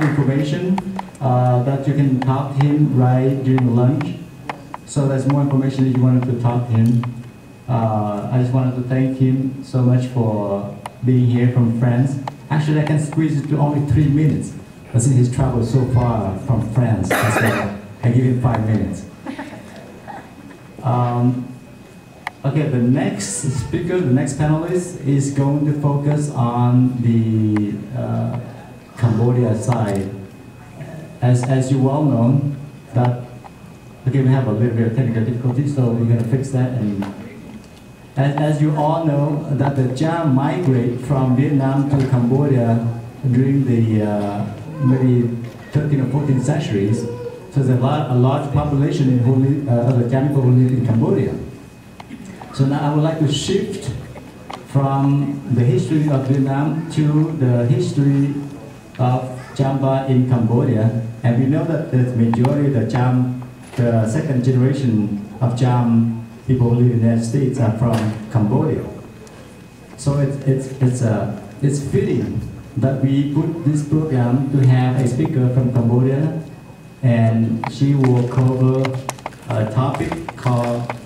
of information that you can talk to him right during lunch. So there's more information if you wanted to talk to him. I just wanted to thank him so much for being here from France. Actually, I can squeeze it to only 3 minutes. But since he's traveled so far from France, that's why I give him 5 minutes. Okay, the next speaker, the next panelist is going to focus on the Cambodia side. As you well know, that okay, we have a little bit of technical difficulty, so we're going to fix that. And as you all know, that the Cham migrate from Vietnam to Cambodia during the maybe 13th or 14th centuries. So there's a large population of the Cham people who live in Cambodia. So now I would like to shift from the history of Vietnam to the history of Champa in Cambodia. And we know that the majority of the Cham, the second generation of Cham people who live in the United States are from Cambodia. So it's fitting that we put this program to have a speaker from Cambodia, and she will cover a topic called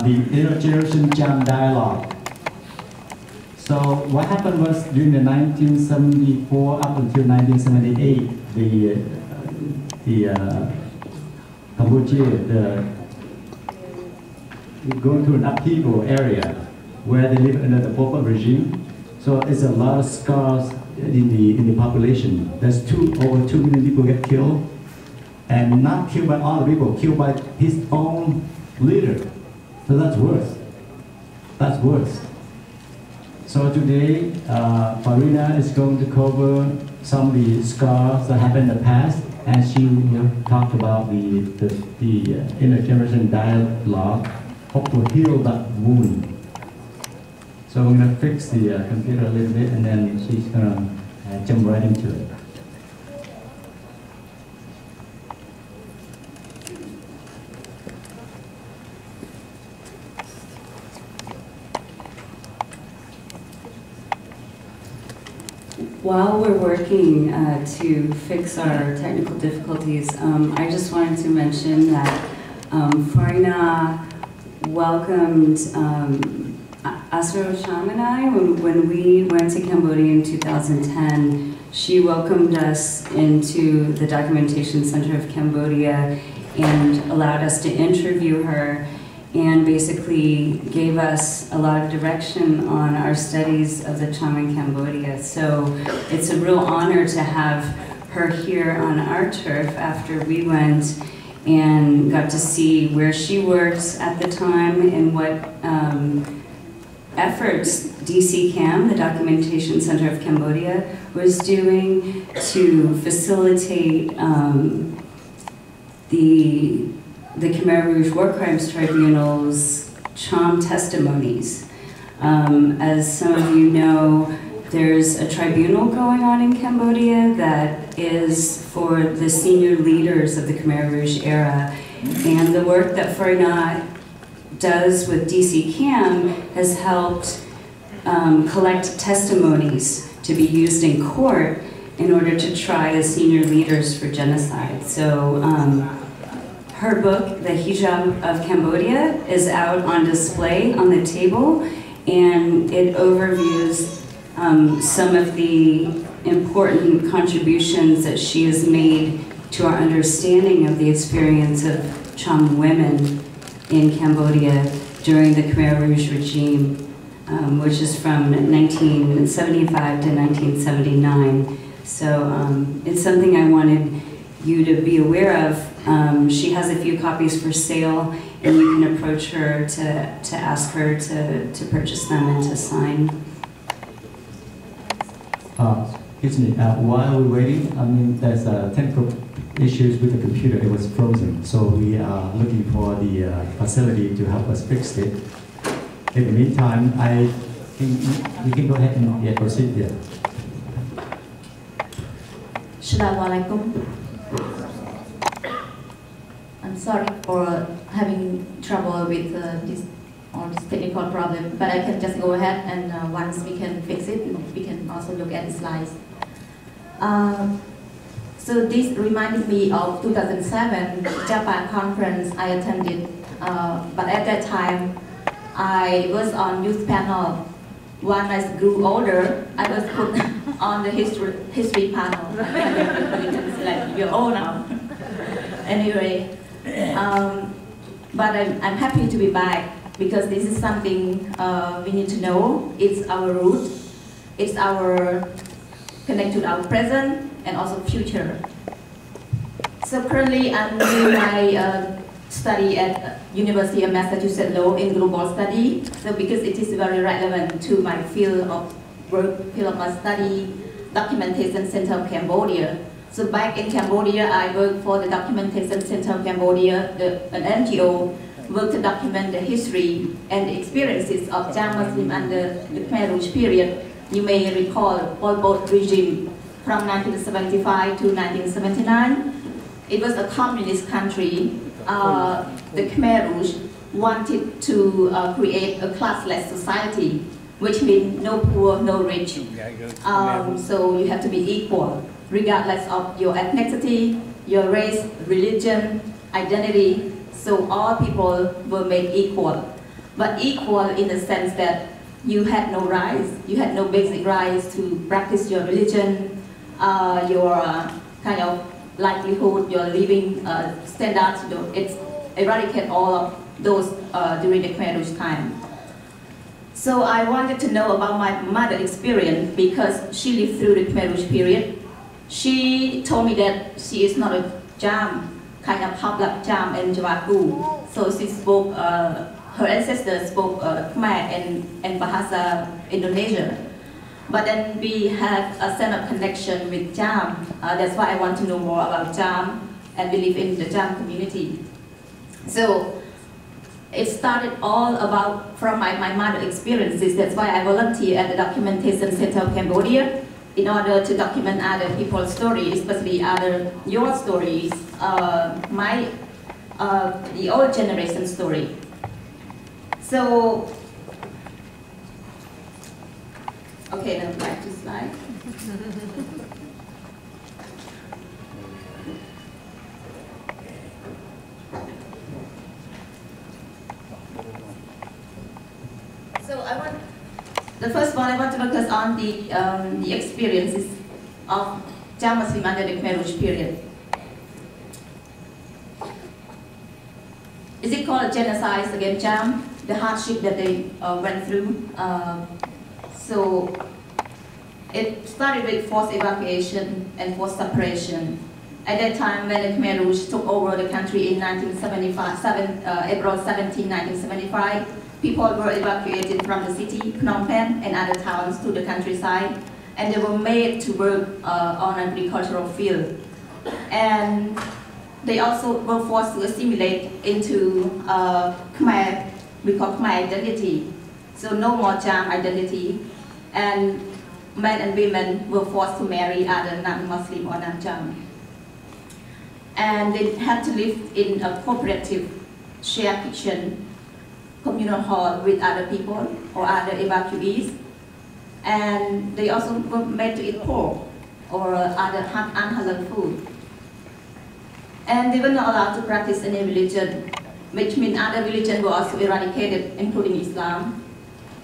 the Intergenerational Dialogue. So what happened was during the 1974 up until 1978, Cambodia, going through an upheaval area where they live under the Pol Lot regime. So it's a lot of scars in the population. There's over 2 million people get killed, and not killed by other people, killed by his own leader. So that's worse. That's worse. So today, Farina is going to cover some of the scars that happened in the past, and she will talk about the intergenerational dialogue, hope to heal that wound. So we're going to fix the computer a little bit, and then she's going to jump right into it. While we're working to fix our technical difficulties, I just wanted to mention that Farina welcomed Asro Cham and I when we went to Cambodia in 2010. She welcomed us into the Documentation Center of Cambodia and allowed us to interview her, and basically gave us a lot of direction on our studies of the Cham in Cambodia. So it's a real honor to have her here on our turf after we went and got to see where she worked at the time and what efforts DCCAM, the Documentation Center of Cambodia, was doing to facilitate the Khmer Rouge War Crimes Tribunal's Cham testimonies. As some of you know, there's a tribunal going on in Cambodia that is for the senior leaders of the Khmer Rouge era. And the work that Farina does with DCCAM has helped collect testimonies to be used in court in order to try the senior leaders for genocide. So her book, The Hijab of Cambodia, is out on display on the table, and it overviews some of the important contributions that she has made to our understanding of the experience of Cham women in Cambodia during the Khmer Rouge regime, which is from 1975 to 1979. So it's something I wanted you to be aware of. She has a few copies for sale, and you can approach her to ask her to purchase them and to sign. Excuse me, while we're waiting, I mean, there's technical issues with the computer. It was frozen, so we are looking for the facility to help us fix it. In the meantime, we can go ahead and proceed here. Assalamu alaikum. I'm sorry for having trouble with this all this technical problem, but I can just go ahead and once we can fix it, we can also look at the slides. So this reminded me of 2007 Champa Conference I attended, but at that time I was on youth panel. When I grew older, I was put on the history panel. You can select your own now. Anyway, but I'm happy to be back because this is something we need to know. It's our root. It's our connect to our present and also future. So currently I'm doing my study at University of Massachusetts Law in Global Study. So because it is very relevant to my field of work, field of my study, Documentation Center of Cambodia. So back in Cambodia, I worked for the Documentation Center of Cambodia, an NGO, worked to document the history and the experiences of Cham Muslim under the Khmer Rouge period. You may recall Pol Lot regime from 1975 to 1979. It was a communist country. The Khmer Rouge wanted to create a classless society, which means no poor, no rich. So you have to be equal, regardless of your ethnicity, your race, religion, identity. So all people were made equal. But equal in the sense that you had no rights, you had no basic rights to practice your religion, your kind of livelihood, your living standards. It's eradicate all of those during the Khmer Rouge time. So I wanted to know about my mother's experience because she lived through the Khmer Rouge period. She told me that she is not a Cham, kind of Hablak Cham and Jawaku. So she spoke, her ancestors spoke Khmer and Bahasa Indonesia. But then we have a sense of connection with Cham. That's why I want to know more about Cham and we live in the Cham community. So it started all about from my mother's experiences. That's why I volunteer at the Documentation Center of Cambodia in order to document other people's stories, especially your stories, the old generation story. So, okay, now back to slide. So the first one I want to focus on the experiences of Cham Muslim under the Khmer Rouge period. Is it called a genocide against Cham? The hardship that they went through. So it started with forced evacuation and forced separation. At that time, when the Khmer Rouge took over the country in April 17, 1975, people were evacuated from the city, Phnom Penh, and other towns to the countryside, and they were made to work on an agricultural field. And they also were forced to assimilate into Khmer, we call Khmer identity. So no more Cham identity, and men and women were forced to marry other non-Muslim or non-Cham. And they had to live in a cooperative shared kitchen, communal hall with other people or other evacuees. And they also were made to eat pork or other unhalal food. And they were not allowed to practice any religion, which means other religions were also eradicated, including Islam.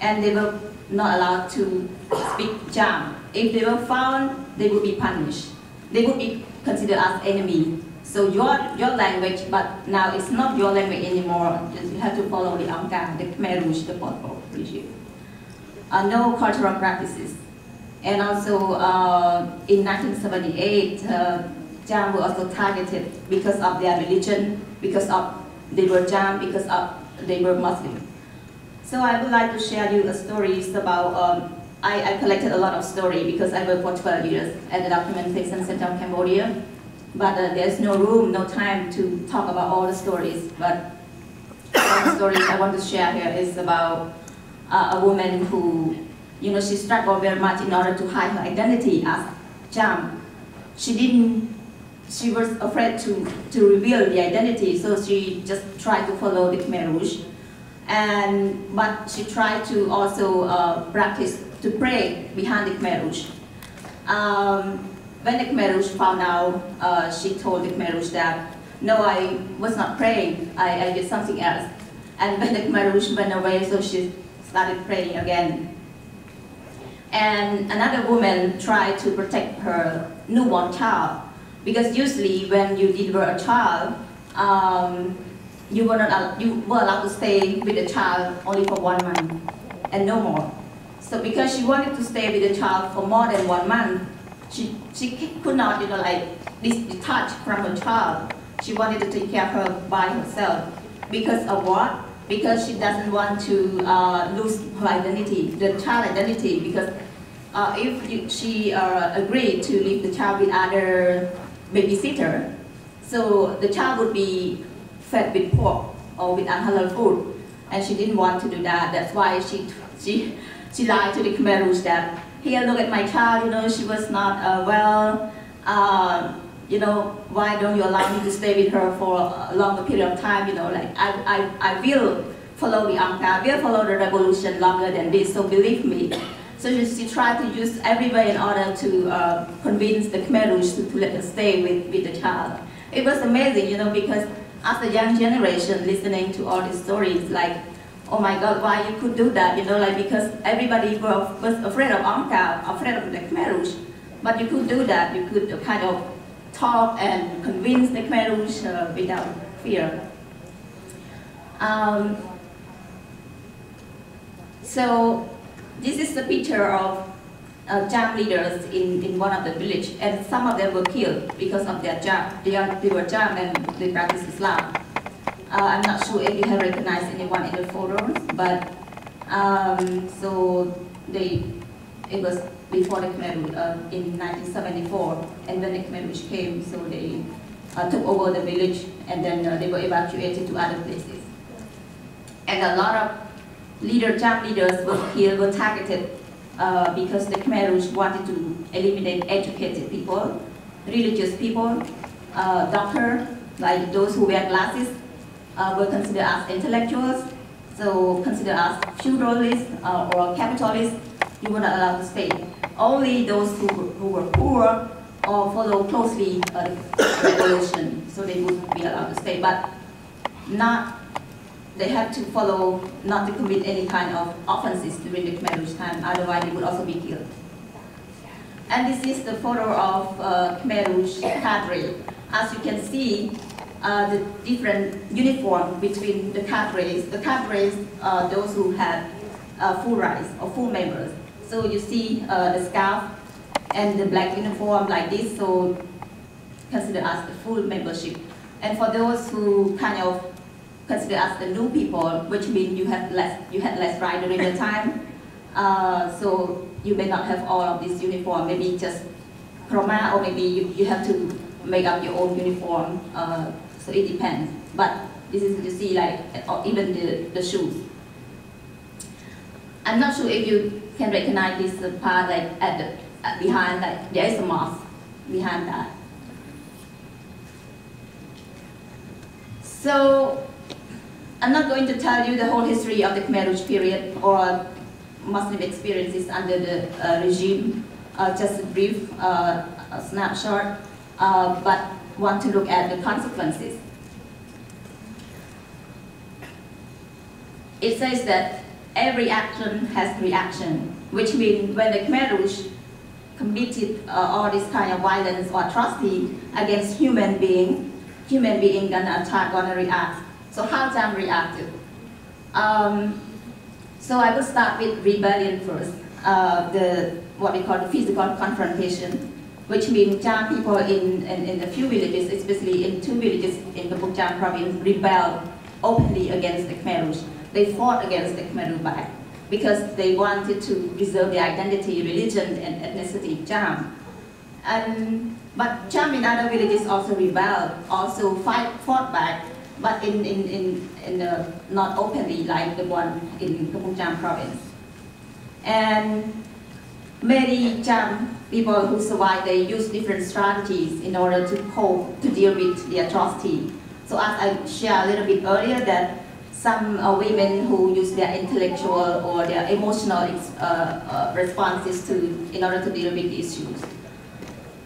And they were not allowed to speak Cham. If they were found, they would be punished. They would be considered as enemy. So your language, but now it's not your language anymore. You have to follow the Angkar, the Khmer Rouge, the Pol Lot regime. No cultural practices. And also in 1978, Cham were also targeted because of their religion, because of they were Cham, because of they were Muslim. So I would like to share you stories about, I collected a lot of stories because I worked for 12 years at the Documentation Center of Cambodia. But there's no room, no time to talk about all the stories. But one of the stories I want to share here is about a woman who, she struggled very much in order to hide her identity as Cham. She was afraid to reveal the identity, so she just tried to follow the Khmer Rouge. But she tried to also practice to pray behind the Khmer Rouge. When the Khmer Rouge found out, she told the Khmer Rouge that, no, I was not praying, I did something else. And when the Khmer Rouge went away, so she started praying again. And another woman tried to protect her newborn child, because usually when you deliver a child, you were allowed to stay with the child only for 1 month and no more. So because she wanted to stay with the child for more than 1 month, she could not, detach from her child. She wanted to take care of her by herself. Because of what? Because she doesn't want to lose her identity, the child identity. Because if she agreed to leave the child with other babysitter, so the child would be fed with pork or with unhalal food, and she didn't want to do that. That's why she lied to the Khmer Rouge that, here, look at my child, she was not well, why don't you allow me to stay with her for a longer period of time, I will follow the Angkar, I will follow the revolution longer than this, so believe me. So she tried to use every way in order to convince the Khmer Rouge to let her stay with the child. It was amazing, because as a young generation listening to all these stories, like, oh my God, why you could do that, because everybody was afraid of Angkar, afraid of the Khmer Rouge, but you could do that, you could kind of talk and convince the Khmer Rouge without fear. So this is the picture of Cham leaders in one of the village, and some of them were killed because of their Cham. They were Cham and they practiced Islam. I'm not sure if you have recognized anyone in the photos, but it was before the Khmer Rouge in 1974, and when the Khmer Rouge came, so they took over the village, and then they were evacuated to other places. And a lot of Cham leaders were killed, were targeted because the Khmer Rouge wanted to eliminate educated people, religious people, doctors, like those who wear glasses, were considered as intellectuals, so considered as feudalists or capitalists. You were not allowed to stay. Only those who were poor or follow closely the revolution, so they would be allowed to stay. But they had to follow, not to commit any kind of offenses during the Khmer Rouge time, otherwise they would also be killed. And this is the photo of Khmer Rouge cadre. As you can see, the different uniform between the cadres. The cadres are those who had full rights or full members. So you see the scarf and the black uniform like this, so considered as the full membership. And for those who kind of considered as the new people, which means you had less right during the time, so you may not have all of this uniform, maybe just chroma, or maybe you have to make up your own uniform, so it depends. But this is, you see, like, even the shoes. I'm not sure if you can recognize this part, like behind, like there is a mosque behind that. So I'm not going to tell you the whole history of the Khmer Rouge period or Muslim experiences under the regime, just a brief snapshot, but want to look at the consequences. It says that every action has reaction, which means when the Khmer Rouge committed all this kind of violence or atrocity against human being gonna attack, gonna react. So how Cham reacted? So I will start with rebellion first, what we call the physical confrontation, which means Cham people in a few villages, especially in 2 villages in the Cham province, rebelled openly against the Khmer Rouge. They fought against the Khmer Rouge back because they wanted to preserve their identity, religion, and ethnicity, Cham. But Cham in other villages also rebelled, also fought back, but not openly like the one in the Cham province. And many Cham people who survived, they used different strategies in order to cope, to deal with the atrocity. So as I shared a little bit earlier, that some women who use their intellectual or their emotional responses in order to deal with the issues.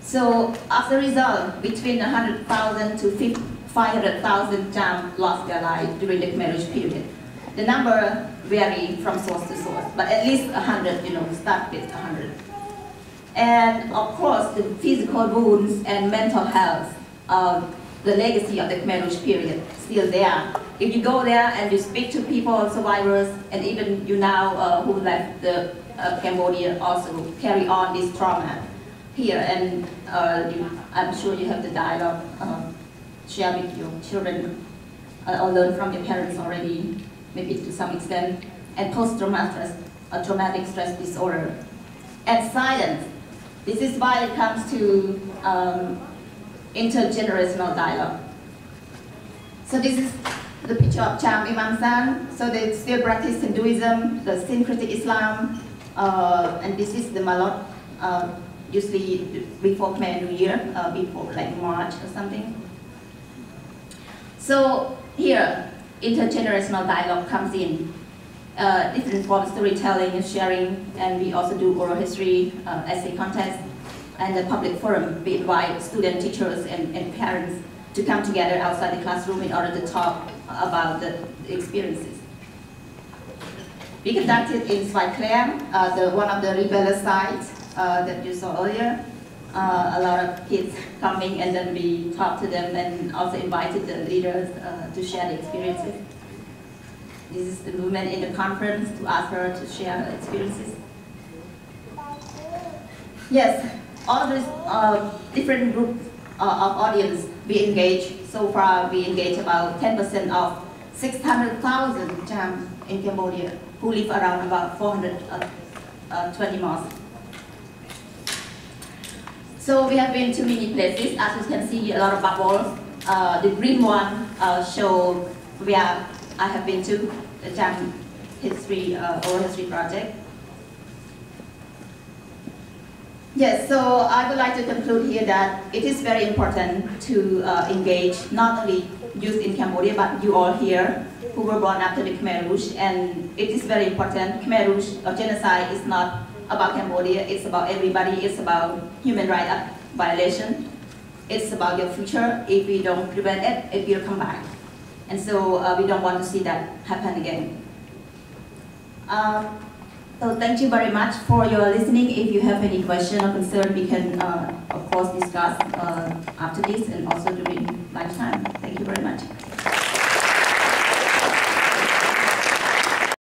So as a result, between 100,000 to 500,000 Cham lost their lives during the Khmer Rouge period. The number vary from source to source, but at least 100, start with 100. And of course, the physical wounds and mental health, the legacy of the Khmer Rouge period, still there. If you go there and you speak to people, survivors, and even you now who left the Cambodia also carry on this trauma here, and I'm sure you have the dialogue, share with your children, or learn from your parents already, maybe to some extent, and post-traumatic stress disorder. And silence. This is why it comes to intergenerational dialogue. So this is the picture of Cham Imam San. So they still practice Hinduism, the syncretic Islam, and this is the Malot, usually before Khmer New Year, before like March or something. So here, intergenerational dialogue comes in. Different forms of storytelling and sharing, and we also do oral history, essay contest, and a public forum. We invite students, teachers, and parents to come together outside the classroom in order to talk about the experiences. We conducted in Svay Klem, one of the rebellious sites that you saw earlier. A lot of kids coming, and then we talked to them and also invited the leaders to share the experiences. This is the woman in the conference to ask her to share her experiences. Yes, all of these different groups of audience we engage. So far, we engage about 10% of 600,000 Cham in Cambodia, who live around about 420 miles. So we have been to many places. As you can see, a lot of bubbles. The green one show where I have been to the Cham history, oral history project. Yes, so I would like to conclude here that it is very important to engage not only youth in Cambodia, but you all here who were born after the Khmer Rouge, and it is very important. Khmer Rouge or genocide is not about Cambodia, it's about everybody, it's about human rights violation. It's about your future. If we don't prevent it, it will come back. And so we don't want to see that happen again. So thank you very much for your listening. If you have any question or concern, we can of course discuss after this and also during lunchtime. Thank you very much.